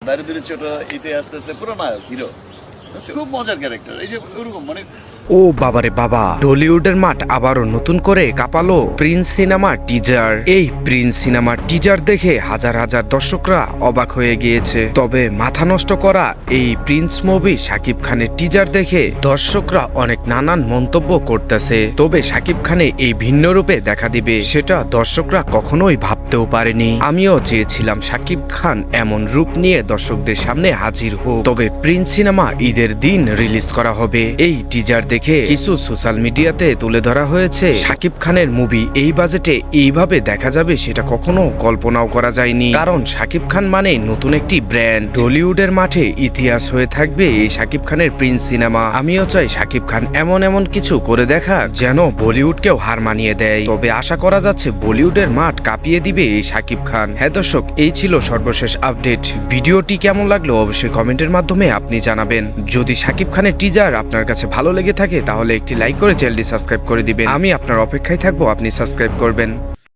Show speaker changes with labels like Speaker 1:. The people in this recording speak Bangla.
Speaker 1: বাইরে দূরে ছোট এটাই আস্তে আস্তে পুরো নায়ক হিরো, খুব মজার ক্যারেক্টার। এই যে ওরকম মানে
Speaker 2: ও বাবারে বাবা, টলিউডের মাঠ আবারও নতুন করে কাঁপালো প্রিন্স সিনেমার টিজার। এই প্রিন্স সিনেমার টিজার দেখে হাজার হাজার দর্শকরা অবাক হয়ে গিয়েছে। তবে মাথা নষ্ট করা এই প্রিন্স মুভি শাকিব খানের টিজার দেখে দর্শকরা অনেক নানান মন্তব্য করতেছে। তবে শাকিব খানে এই ভিন্ন রূপে দেখা দিবে সেটা দর্শকরা কখনোই ভাবতেও পারেনি। আমিও চেয়েছিলাম শাকিব খান এমন রূপ নিয়ে দর্শকদের সামনে হাজির হোক। তবে প্রিন্স সিনেমা ঈদের দিন রিলিজ করা হবে। এই টিজার দেখে কিছু সোশ্যাল মিডিয়াতে তুলে ধরা হয়েছে শাকিব খানের মুভি এই বাজেটে এইভাবে দেখা যাবে সেটা কখনো কল্পনাও করা যায়নি। কারণ শাকিব খান মানে নতুন একটি ব্র্যান্ড, টলিউডের মাঠে ইতিহাস হয়ে থাকবে এই শাকিব খানের প্রিন্স সিনেমা। আমিও চাই শাকিব খান এমন এমন কিছু করে দেখা যেন বলিউডকেও হার মানিয়ে দেয়। তবে আশা করা যাচ্ছে বলিউডের মাঠ কাঁপিয়ে দিবে এই শাকিব খান। হ্যাঁ দর্শক, এই ছিল সর্বশেষ আপডেট। ভিডিওটি কেমন লাগলো অবশ্যই কমেন্টের মাধ্যমে আপনি জানাবেন। যদি শাকিব খানের টিজার আপনার কাছে ভালো লেগে থাকে তাহলে একটি লাইক করে চ্যানেলটি সাবস্ক্রাইব করে দিবেন। আমি আপনার অপেক্ষায় থাকবো, আপনি সাবস্ক্রাইব করবেন।